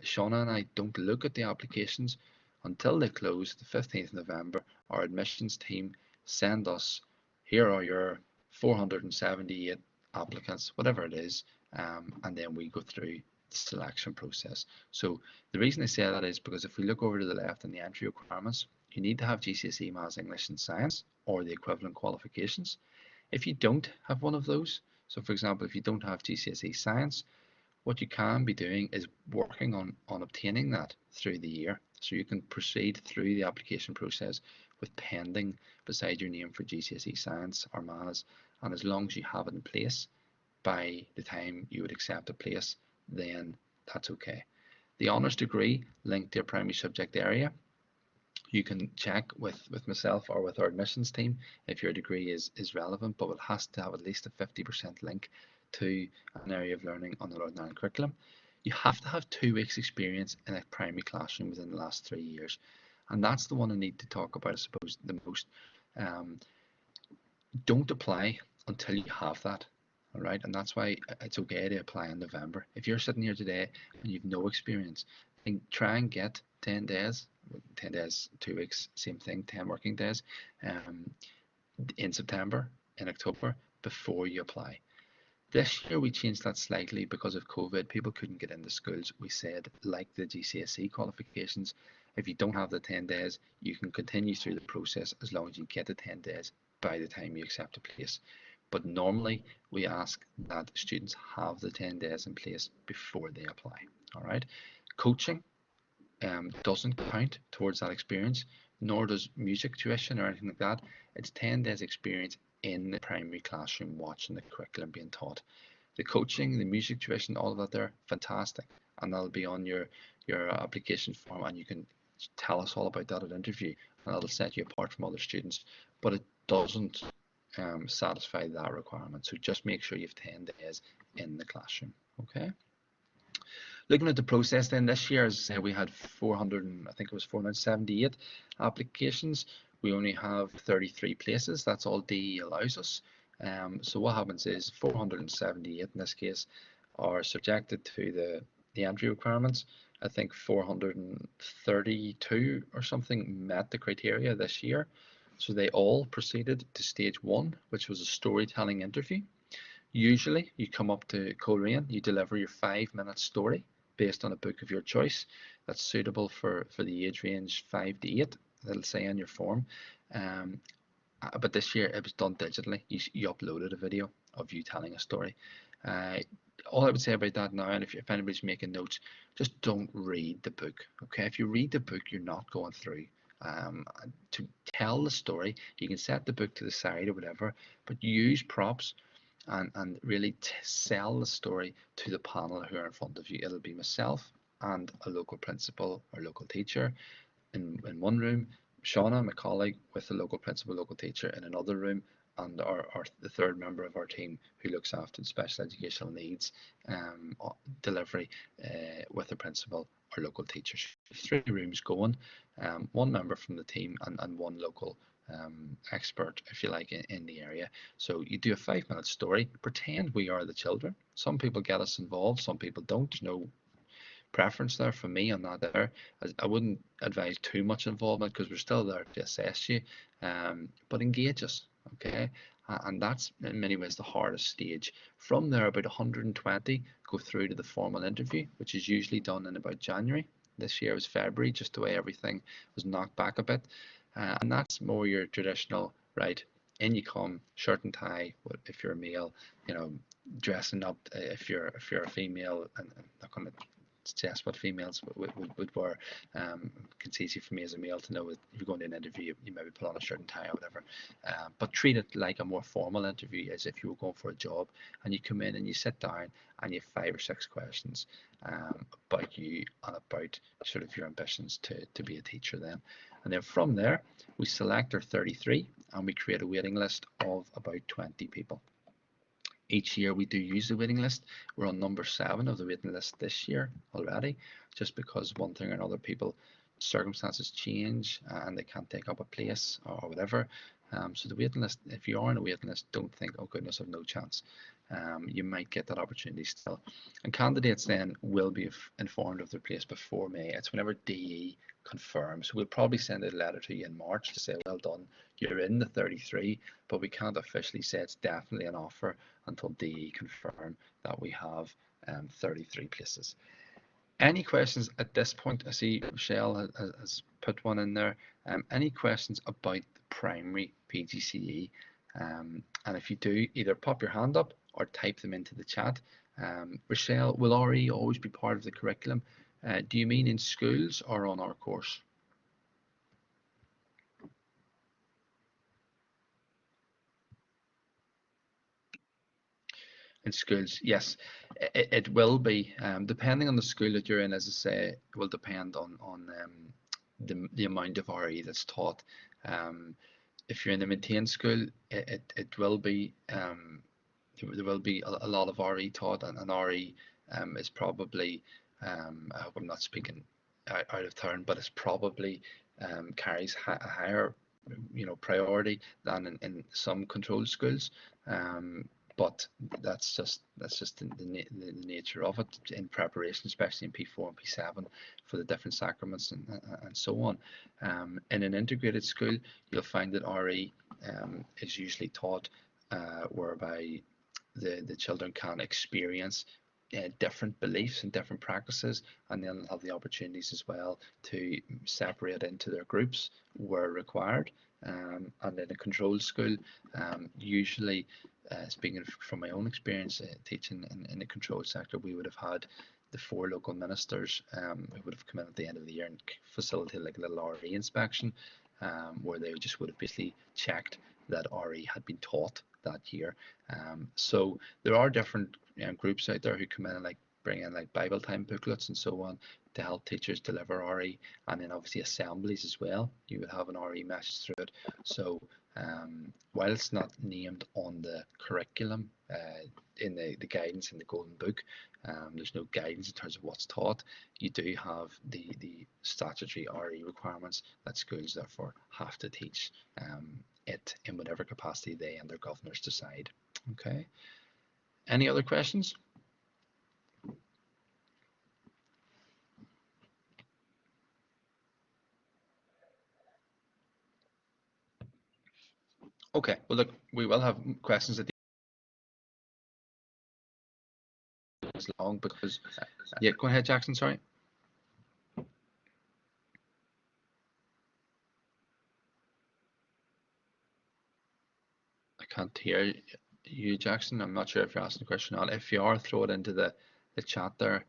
Shauna and I don't look at the applications until they close the 15th of November. Our admissions team send us, here are your 478 applicants, whatever it is, and then we go through the selection process. So the reason I say that is because if we look over to the left in the entry requirements, you need to have GCSE Maths, English and Science or the equivalent qualifications. If you don't have one of those, so for example, if you don't have GCSE Science, what you can be doing is working on obtaining that through the year. So you can proceed through the application process with pending beside your name for GCSE Science or Maths, and as long as you have it in place by the time you would accept a place, then that's okay. The honours degree linked to your primary subject area, you can check with myself or with our admissions team if your degree is relevant, but it has to have at least a 50% link to an area of learning on the Northern Ireland curriculum. You have to have 2 weeks experience in a primary classroom within the last 3 years, and that's the one I need to talk about, I suppose, the most. Don't apply until you have that. All right, and that's why it's okay to apply in November. If you're sitting here today and you've no experience, then try and get 10 days, 10 days, 2 weeks, same thing, 10 working days, in September, in October, before you apply. This year we changed that slightly because of COVID. People couldn't get into schools. We said, like the GCSE qualifications, if you don't have the 10 days, you can continue through the process as long as you get the 10 days by the time you accept a place. But normally we ask that students have the 10 days in place before they apply. All right. Coaching doesn't count towards that experience, nor does music tuition or anything like that. It's 10 days experience in the primary classroom watching the curriculum being taught. The coaching, the music tuition, all of that there, fantastic. And that'll be on your application form, and you can tell us all about that at interview, and that'll set you apart from other students. But it doesn't satisfy that requirement. So just make sure you have 10 days in the classroom. Okay. Looking at the process then, this year, as I say, we had 478 applications. We only have 33 places. That's all DE allows us. So what happens is 478 in this case are subjected to the entry requirements. I think 432 or something met the criteria this year. So they all proceeded to stage 1, which was a storytelling interview. Usually you come up to Coleraine, you deliver your 5-minute story based on a book of your choice that's suitable for the age range 5 to 8, it'll say on your form. But this year it was done digitally. You uploaded a video of you telling a story. All I would say about that now, and if anybody's making notes, just don't read the book. Okay, if you read the book, you're not going through. to tell the story. You can set the book to the side or whatever, but use props and really sell the story to the panel who are in front of you. It'll be myself and a local principal or local teacher in one room, Shauna, my colleague, with the local principal, local teacher in another room, and the third member of our team who looks after the special educational needs delivery with the principal or local teachers. Three rooms going, one member from the team and one local expert, if you like, in the area. So you do a 5-minute story, pretend we are the children. Some people get us involved, some people don't. There's no preference there for me. I'm not there. I wouldn't advise too much involvement because we're still there to assess you, but engage us, okay? And that's in many ways the hardest stage. From there, about 120 go through to the formal interview, which is usually done in about January. This year was February, just the way everything was knocked back a bit. And that's more your traditional, right? In you come, shirt and tie, if you're a male, you know, dressing up if you're a female, and I'm not going to suggest what females would wear. It's easy for me as a male to know if you're going to an interview, you maybe put on a shirt and tie or whatever. But treat it like a more formal interview, as if you were going for a job, and you come in and you sit down and you have 5 or 6 questions about you and about sort of your ambitions to be a teacher then. And then from there, we select our 33 and we create a waiting list of about 20 people. Each year we do use the waiting list. We're on number 7 of the waiting list this year already, just because one thing or another, people circumstances change and they can't take up a place or whatever. So the waiting list, if you are on a waiting list, don't think, oh goodness, I've no chance. You might get that opportunity still. And candidates then will be informed of their place before May. It's whenever DE confirms. We'll probably send a letter to you in March to say, well done, you're in the 33, but we can't officially say it's definitely an offer until DE confirm that we have 33 places. Any questions at this point? I see Michelle has put one in there. Any questions about the primary PGCE? And if you do, either pop your hand up or type them into the chat. Rochelle, will RE always be part of the curriculum? Do you mean in schools or on our course? In schools, yes, it will be. Depending on the school that you're in, as I say, it will depend on the amount of RE that's taught. If you're in the maintained school, it will be there will be a lot of RE taught, and RE is probably I hope I'm not speaking out of turn, but it's probably carries a higher priority than in some controlled schools. But that's just the nature of it in preparation, especially in P4 and P7 for the different sacraments and so on. In an integrated school, you'll find that RE is usually taught whereby the children can experience different beliefs and different practices, and then have the opportunities as well to separate into their groups where required. And in a controlled school, usually, speaking from my own experience teaching in the controlled sector, we would have had the 4 local ministers who would have come in at the end of the year and facilitated like a little RE inspection, where they just would have basically checked that RE had been taught that year. So there are different groups out there who come in and like bring in like Bible time booklets and so on to help teachers deliver RE, and then obviously assemblies as well. You would have an RE message through it. So while it's not named on the curriculum in the guidance in the Golden Book, there's no guidance in terms of what's taught. You do have the statutory RE requirements that schools therefore have to teach it in whatever capacity they and their governors decide. Okay. Any other questions? Okay. Well, look, we will have questions at the end as long because yeah. Go ahead, Jackson. Sorry. I can't hear you, Jackson. I'm not sure if you're asking a question or not. If you are, throw it into the chat there.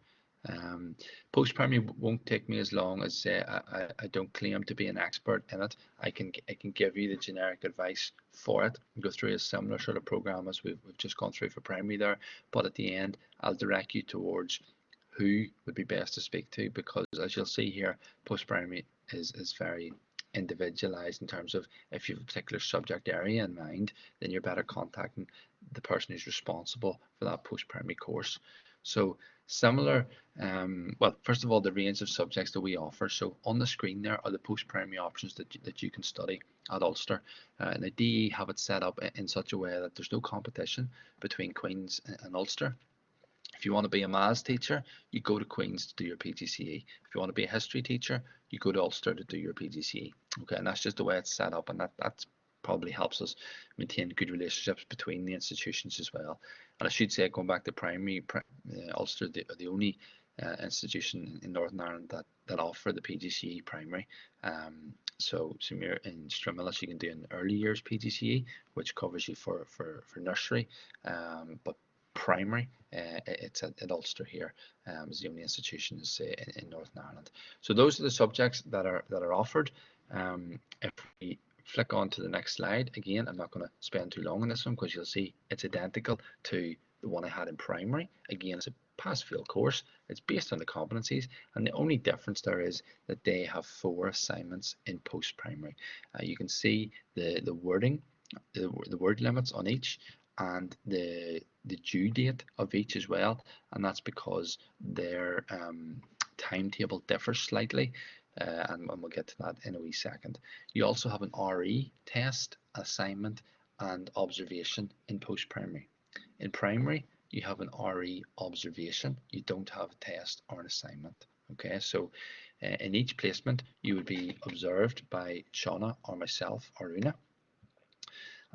Post-primary won't take me as long as I don't claim to be an expert in it. I can give you the generic advice for it, go through a similar sort of program as we've just gone through for primary there, but at the end I'll direct you towards who would be best to speak to, because as you'll see here, post-primary is very individualized in terms of if you have a particular subject area in mind, then you're better contacting the person who's responsible for that post-primary course. So similar, well, first of all, the range of subjects that we offer. So on the screen there are the post-primary options that you can study at Ulster. And the DE have it set up in such a way that there's no competition between Queen's and Ulster. If you want to be a maths teacher, you go to Queen's to do your PGCE. If you want to be a history teacher, you go to Ulster to do your PGCE. Okay, and that's just the way it's set up, and that probably helps us maintain good relationships between the institutions as well. And I should say, going back to primary, Ulster are the only institution in Northern Ireland that offer the PGCE primary. So in Strimulus you can do an early years PGCE, which covers you for nursery, but primary, it's at Ulster here, is the only institution in Northern Ireland. So those are the subjects that are offered. If we flick on to the next slide, again, I'm not going to spend too long on this one because you'll see it's identical to the one I had in primary. Again, it's a pass-fail course. It's based on the competencies, and the only difference there is that they have 4 assignments in post-primary. You can see the wording, the word limits on each, and the due date of each as well, and that's because their timetable differs slightly, and we'll get to that in a wee second. You also have an RE test, assignment, and observation in post-primary. In primary, you have an RE observation. You don't have a test or an assignment. Okay, so in each placement, you would be observed by Shauna or myself or Una.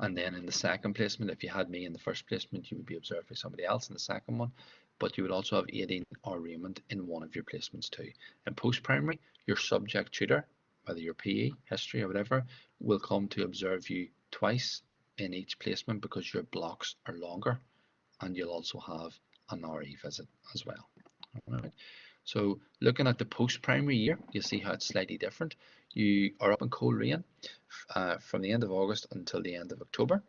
And then in the second placement, if you had me in the first placement, you would be observed by somebody else in the second one. But you would also have aiding or arraignment in one of your placements too. In post-primary, your subject tutor, whether you're PE, history or whatever, will come to observe you twice in each placement because your blocks are longer, and you'll also have an RE visit as well. All right. So looking at the post-primary year, you'll see how it's slightly different. You are up in Coleraine from the end of August until the end of October.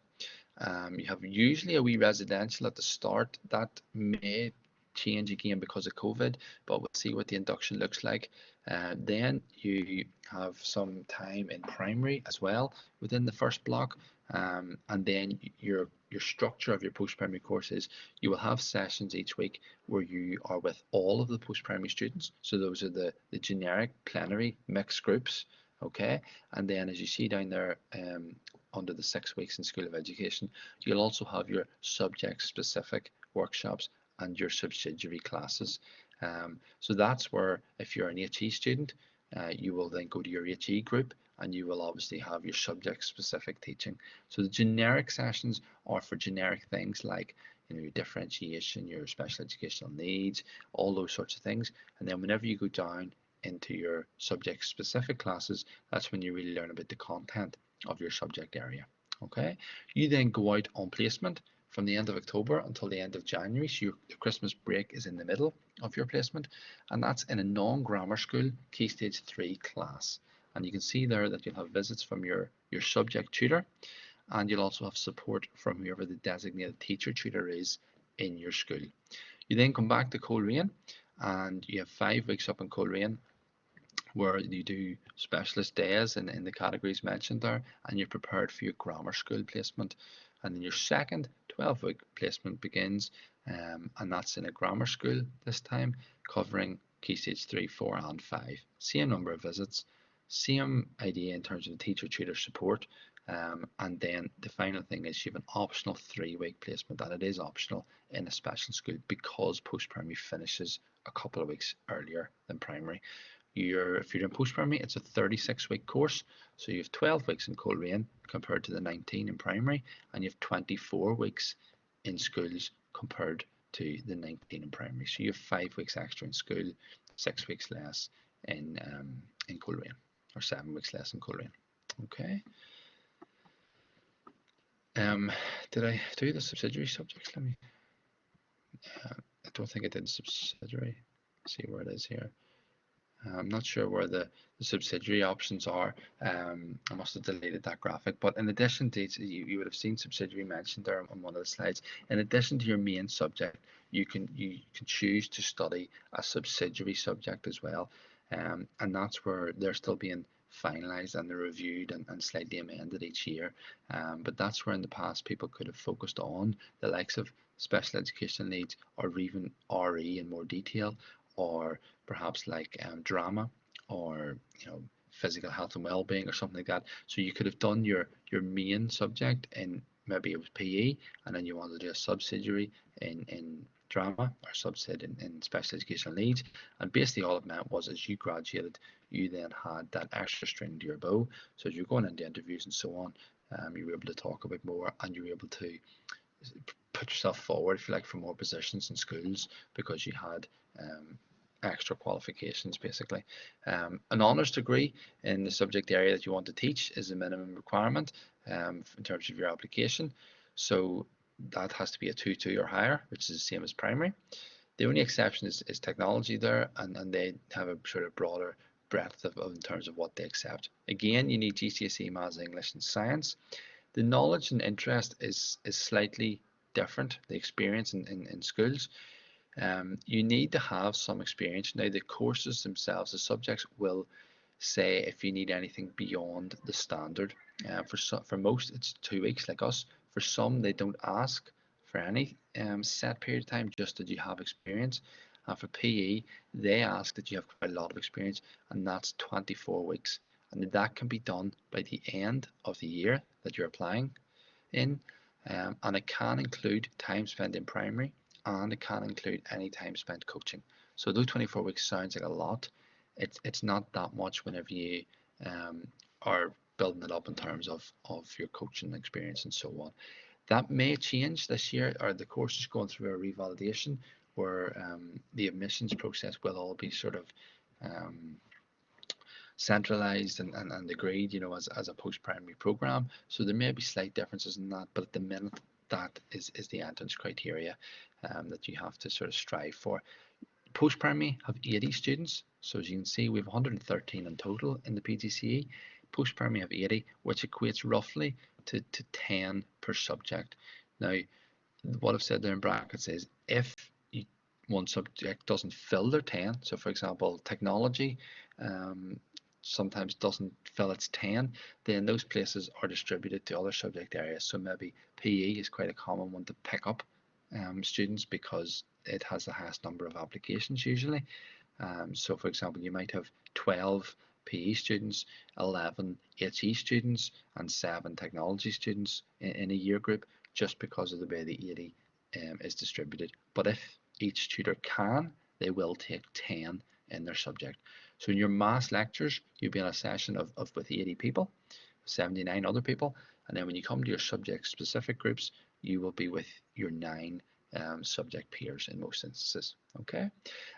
You have usually a wee residential at the start. That may change again because of COVID, but we'll see what the induction looks like. Then you have some time in primary as well within the first block, and then your structure of your post-primary course is you will have sessions each week where you are with all of the post-primary students. So those are the generic plenary mixed groups. Okay, and then as you see down there under the 6 weeks in School of Education, you'll also have your subject specific workshops and your subsidiary classes. So that's where, if you're an HE student, you will then go to your HE group and you will obviously have your subject specific teaching. So the generic sessions are for generic things like your differentiation, your special educational needs, all those sorts of things. And then whenever you go down into your subject specific classes, that's when you really learn about the content of your subject area. Okay, you then go out on placement from the end of October until the end of January, so the Christmas break is in the middle of your placement, and that's in a non-grammar school Key Stage 3 class. And you can see there that you'll have visits from your subject tutor, and you'll also have support from whoever the designated teacher tutor is in your school. You then come back to Coleraine, and you have 5 weeks up in Coleraine where you do specialist days in the categories mentioned there, and you're prepared for your grammar school placement. And then your second 12-week placement begins, and that's in a grammar school this time, covering Key Stage 3, 4 and 5. Same number of visits, same idea in terms of the teacher tutor support, and then the final thing is you have an optional 3-week placement, and it is optional in a special school because post-primary finishes a couple of weeks earlier than primary. If you're in post-primary, it's a 36-week course, so you have 12 weeks in Coleraine compared to the 19 in primary, and you have 24 weeks in schools compared to the 19 in primary. So you have 5 weeks extra in school, 6 weeks less in Coleraine, or 7 weeks less in Coleraine. Okay. Did I do the subsidiary subjects? I don't think I did subsidiary. see where it is here. I'm not sure where the subsidiary options are. I must have deleted that graphic. But in addition to, you would have seen subsidiary mentioned there on one of the slides. In addition to your main subject, you can choose to study a subsidiary subject as well, and that's where they're still being finalised and they're reviewed and slightly amended each year. But that's where in the past people could have focused on the likes of special education needs or even RE in more detail, or perhaps like drama, or physical health and well-being or something like that. So you could have done your main subject in, maybe it was PE, and then you wanted to do a subsidiary in drama, or subsid in special educational needs, and basically all it meant was as you graduated you then had that extra string to your bow. So as you're going into interviews and so on, you were able to talk about more, and you were able to put yourself forward, if you like, for more positions in schools because you had extra qualifications basically. An honours degree in the subject area that you want to teach is a minimum requirement in terms of your application. So that has to be a 2.2 or higher, which is the same as primary. The only exception is technology there, and they have a sort of broader breadth of in terms of what they accept. Again, you need GCSE Maths, English and Science. The knowledge and interest is slightly different, the experience in schools. You need to have some experience. Now the courses themselves, the subjects will say if you need anything beyond the standard. For most it's 2 weeks like us. For some they don't ask for any set period of time, just that you have experience. And for PE they ask that you have quite a lot of experience, and that's 24 weeks. And that can be done by the end of the year that you're applying in, and it can include time spent in primary, and it can include any time spent coaching. So though 24 weeks sounds like a lot, it's not that much whenever you are building it up in terms of your coaching experience and so on. That may change this year, or the course is going through a revalidation where the admissions process will all be sort of centralized and agreed, as a post-primary program. So there may be slight differences in that, but at the minute that is the entrance criteria that you have to sort of strive for. Post-primary have 80 students, so as you can see we have 113 in total in the PGCE. Post-primary have 80, which equates roughly to 10 per subject. Now what I've said there in brackets is if one subject doesn't fill their 10, so for example technology sometimes doesn't fill its 10, then those places are distributed to other subject areas. So maybe PE is quite a common one to pick up students because it has the highest number of applications usually. So for example you might have 12 PE students, 11 HE students and 7 technology students in a year group, just because of the way the 80 is distributed. But if each tutor can, they will take 10 in their subject. So in your maths lectures, you'll be in a session of with 80 people, 79 other people, and then when you come to your subject specific groups, you will be with your 9 subject peers in most instances. Okay.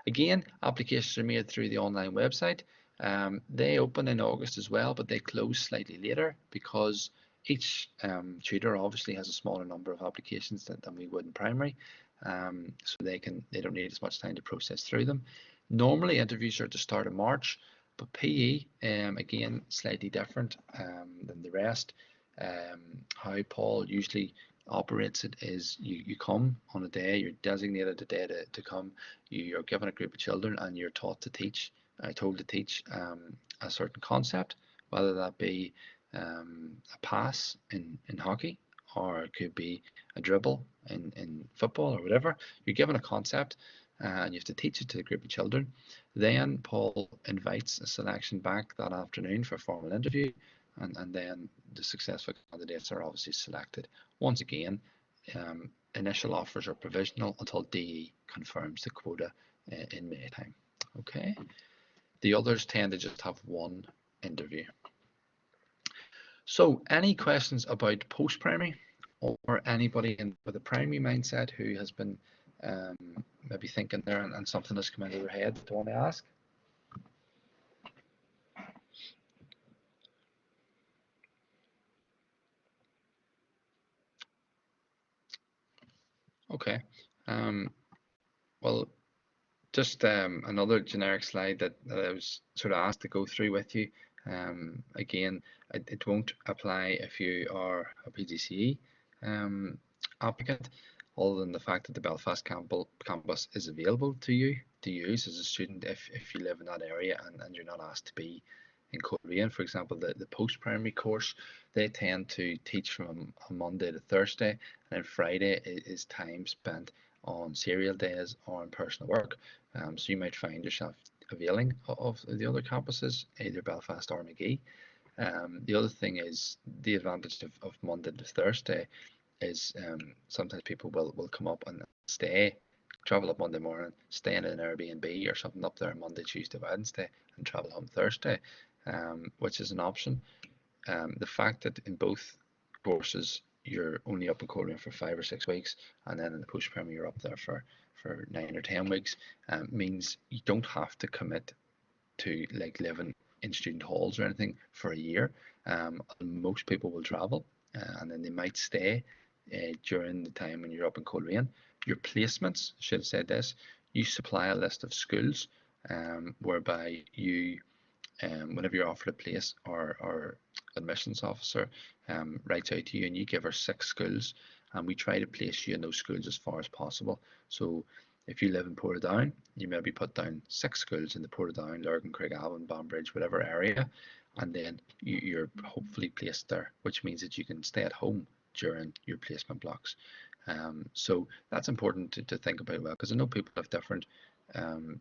Again, applications are made through the online website. They open in August as well, but they close slightly later because each tutor obviously has a smaller number of applications than we would in primary, so they don't need as much time to process through them. Normally interviews are at the start of March, but PE again slightly different than the rest. How Paul usually operates it is you come on a day, you're designated a day to come, you're given a group of children and you're told to teach a certain concept, whether that be a pass in hockey, or it could be a dribble in football or whatever. You're given a concept and you have to teach it to the group of children. Then Paul invites a selection back that afternoon for a formal interview, and then the successful candidates are obviously selected. Once again, initial offers are provisional until DE confirms the quota in May time. Okay. The others tend to just have one interview. So any questions about post-primary, or anybody with a primary mindset who has been maybe thinking there and something has come into their head that they want to ask? Okay. Well, just another generic slide that I was sort of asked to go through with you. Again, it won't apply if you are a PGCE applicant, other than the fact that the Belfast campus is available to you to use as a student if you live in that area and you're not asked to be in Coleraine. For example, the post-primary course, they tend to teach from a Monday to Thursday, and then Friday is time spent on serial days or in personal work. So you might find yourself availing of the other campuses, either Belfast or Magee. The other thing is the advantage of Monday to Thursday is sometimes people will come up and stay, travel up Monday morning, stay in an Airbnb or something up there Monday, Tuesday, Wednesday, and travel home Thursday, which is an option. The fact that in both courses you're only up in Coleraine for 5 or 6 weeks, and then in the post-primary you're up there for 9 or 10 weeks, means you don't have to commit to like living in student halls or anything for a year. Most people will travel, and then they might stay during the time when you're up in Coleraine. Your placements, should have said this, you supply a list of schools whereby you whenever you're offered a place, our admissions officer writes out to you and you give her 6 schools, and we try to place you in those schools as far as possible. So if you live in Portadown, you maybe put down 6 schools in the Portadown, Lurgan, Craigavon, Banbridge, whatever area, and then you're hopefully placed there, which means that you can stay at home during your placement blocks. So that's important to think about well, because I know people have different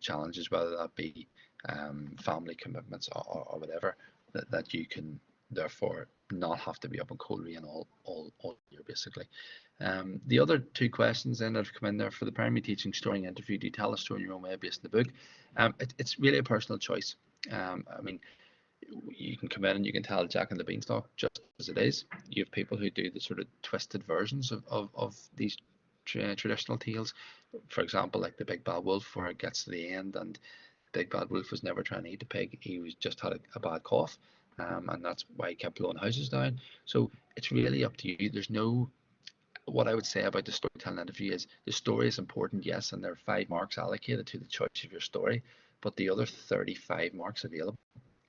challenges, whether that be family commitments or whatever, that you can therefore not have to be up in Coleraine all year basically. The other 2 questions then that have come in there: for the primary teaching story interview, do you tell a story in your own way based on the book? It's really a personal choice. I mean, you can come in and you can tell Jack and the Beanstalk just as it is. You have people who do the sort of twisted versions of these traditional tales. For example, like the Big Bad Wolf, where it gets to the end and Big Bad Wolf was never trying to eat a pig. He was just had a bad cough, and that's why he kept blowing houses down. So it's really up to you. There's no, what I would say about the storytelling interview is the story is important, yes, and there are 5 marks allocated to the choice of your story, but the other 35 marks available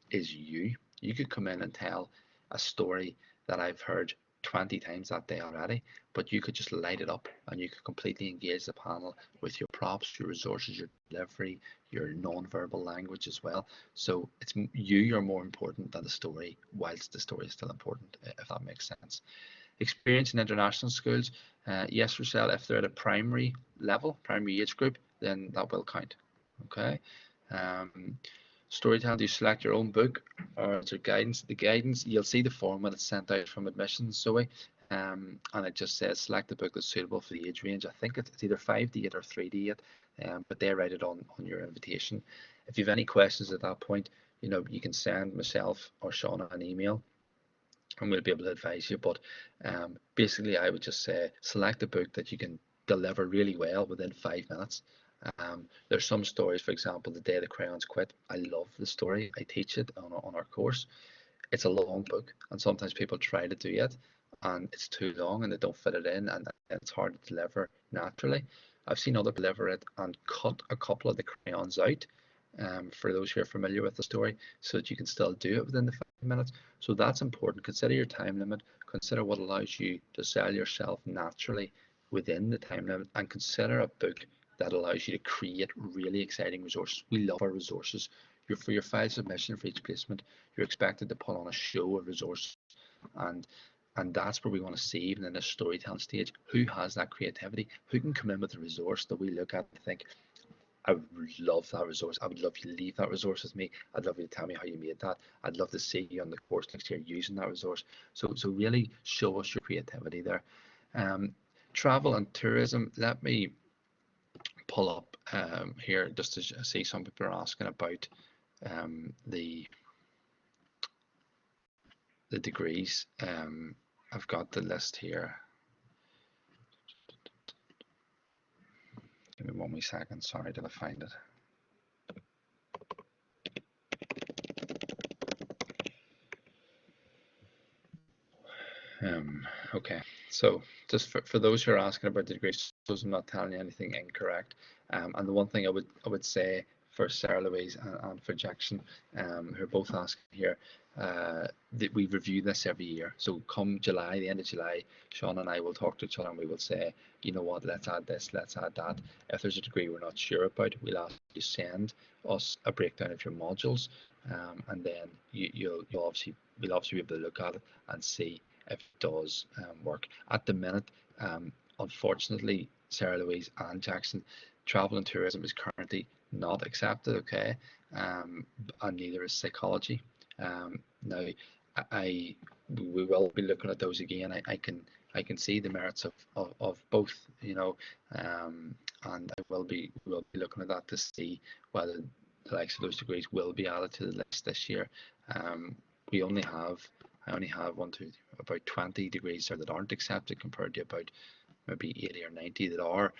is you. You could come in and tell a story that I've heard 20 times that day already, but you could just light it up and you could completely engage the panel with your props, your resources, your delivery, your non-verbal language as well. So it's you're more important than the story, whilst the story is still important, if that makes sense. Experience in international schools, yes, Rochelle, if they're at a primary level, primary age group, then that will count. Okay. Storytelling, do you select your own book or is there guidance? The guidance, you'll see the form when it's sent out from admissions, Zoe, and it just says select the book that's suitable for the age range. I think it's either 5 to 8 or 3 to 8, but they write it on your invitation. If you have any questions at that point, you can send myself or Shauna an email and we'll be able to advise you. But basically, I would just say select a book that you can deliver really well within 5 minutes. There's some stories, for example, The Day the Crayons Quit. I love the story. I teach it on our course. It's a long book, and sometimes people try to do it, and it's too long, and they don't fit it in, and it's hard to deliver naturally. I've seen other deliver it and cut a couple of the crayons out, for those who are familiar with the story, so that you can still do it within the 5 minutes. So that's important. Consider your time limit. Consider what allows you to sell yourself naturally within the time limit, and consider a book that allows you to create really exciting resources. We love our resources. For your file submission for each placement, you're expected to put on a show of resources, and that's where we want to see, even in this storytelling stage, who has that creativity, who can come in with a resource that we look at and think, I would love that resource. I would love you to leave that resource with me. I'd love you to tell me how you made that. I'd love to see you on the course next year using that resource. So really show us your creativity there. Travel and tourism. Let me pull up here just to see some people are asking about the degrees. I've got the list here. Give me 1 wee second. Sorry, did I find it? Okay, so just for those who are asking about the degrees, I'm not telling you anything incorrect. And the one thing I would say for Sarah Louise and for Jackson, who are both asking here, that we review this every year. So come July, the end of July, Sean and I will talk to each other and we will say, you know what, let's add this, let's add that. If there's a degree we're not sure about, we'll ask you to send us a breakdown of your modules, and then we'll obviously be able to look at it and see if it does work. At the minute, unfortunately, Sarah Louise and Jackson, travel and tourism is currently not accepted, okay, and neither is psychology. Now, we will be looking at those again. I can see the merits of both, you know, and we will be looking at that to see whether the likes of those degrees will be added to the list this year. I only have about 20 degrees there that aren't accepted compared to about maybe 80 or 90 that are.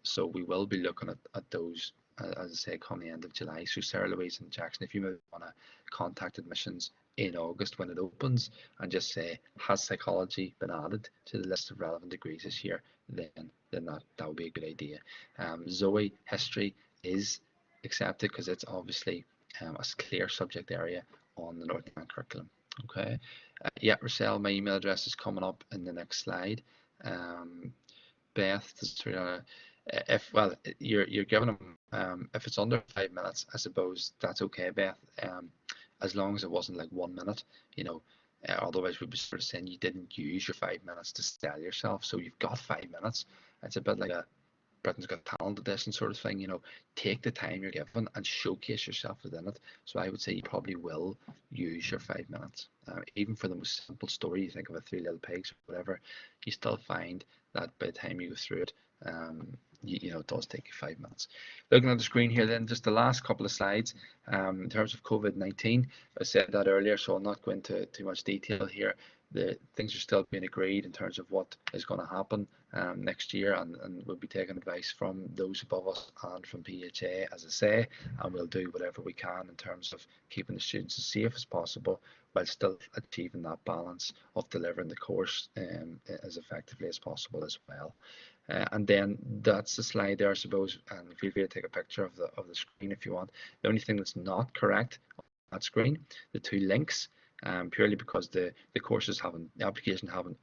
So we will be looking at those, as I say, come the end of July. So Sarah Louise and Jackson, if you want to contact admissions in August when it opens and just say, has psychology been added to the list of relevant degrees this year, then that would be a good idea. Zoe, history is accepted because it's obviously a clear subject area on the Northern Ireland curriculum. Okay. Yeah, Rochelle, my email address is coming up in the next slide. Beth, if you're giving them, if it's under 5 minutes, I suppose that's okay, Beth. As long as it wasn't like 1 minute, you know. Otherwise, we'd be sort of saying you didn't use your 5 minutes to sell yourself. So you've got 5 minutes. It's a bit like a Britain's Got Talent edition sort of thing, you know. Take the time you're given and showcase yourself within it. So I would say you probably will use your 5 minutes. Even for the most simple story, you think of a Three Little Pigs or whatever, you still find that by the time you go through it, you know, it does take you 5 minutes. Looking at the screen here then, just the last couple of slides, in terms of COVID-19, I said that earlier, so I'll not go into too much detail here. The things are still being agreed in terms of what is going to happen next year, and we'll be taking advice from those above us and from PHA, as I say, and we'll do whatever we can in terms of keeping the students as safe as possible while still achieving that balance of delivering the course as effectively as possible as well. And then that's the slide there, I suppose, and feel free to take a picture of the screen if you want. The only thing that's not correct on that screen, the two links, purely because the courses the application hasn't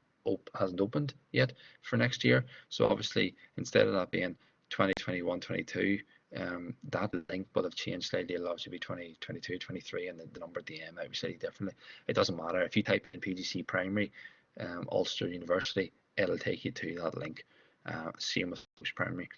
opened yet for next year. So obviously, instead of that being 2021-22, that link will have changed slightly. It'll obviously be 2022, 23, and the number at the end might be slightly differently. It doesn't matter. If you type in PGCE Primary, Ulster University, it'll take you to that link. Same with post-primary.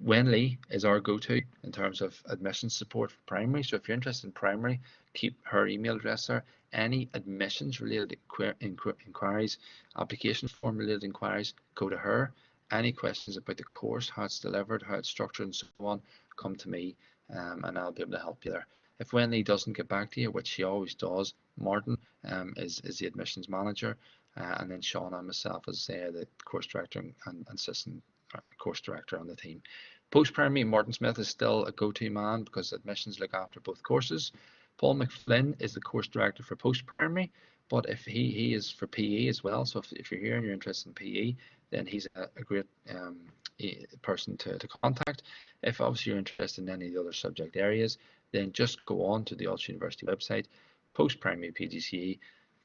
Wenley is our go-to in terms of admissions support for primary. So if you're interested in primary, keep her email address there. Any admissions related inquiries, application form related inquiries, go to her. Any questions about the course, how it's delivered, how it's structured, and so on, come to me, and I'll be able to help you there. If Wenley doesn't get back to you, which she always does, Martin is the admissions manager, and then Sean and myself, as I say, the course director and assistant course director on the team. Post-primary, Martin Smith is still a go-to man because admissions look after both courses. Paul McFlynn is the course director for post-primary, but if he is for PE as well, so if you're here and you're interested in PE, then he's a great person to contact. If obviously you're interested in any of the other subject areas, then just go on to the Ulster University website, post-primary PGCE,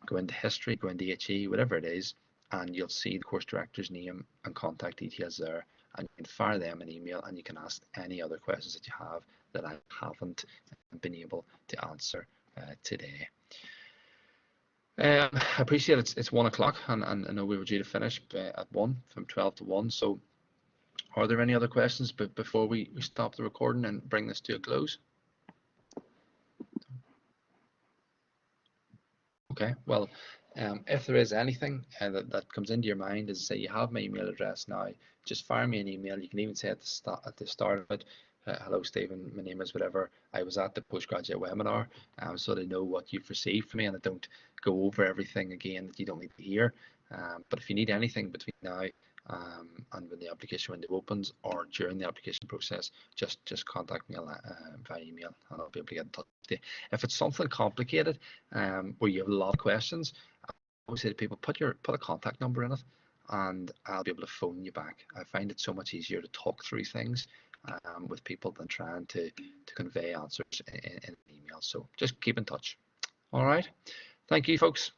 go into history, go into HE, whatever it is, and you'll see the course director's name and contact details there, and you can fire them an email and you can ask any other questions that you have that I haven't been able to answer today. I appreciate it's 1 o'clock, and I know we were due to finish at 1, from 12 to 1, so are there any other questions before we stop the recording and bring this to a close? Okay, well, if there is anything that comes into your mind, as I say, you have my email address now. Just fire me an email. You can even say at the start of it, hello Stephen, my name is whatever. I was at the postgraduate webinar, so they know what you've received from me, and I don't go over everything again that you don't need to hear. But if you need anything between now and when the application window opens or during the application process, just contact me via email and I'll be able to get in touch with you. If it's something complicated where you have a lot of questions, I always say to people, put a contact number in it and I'll be able to phone you back. I find it so much easier to talk through things with people than trying to convey answers in an email. So just keep in touch. All right. Thank you, folks.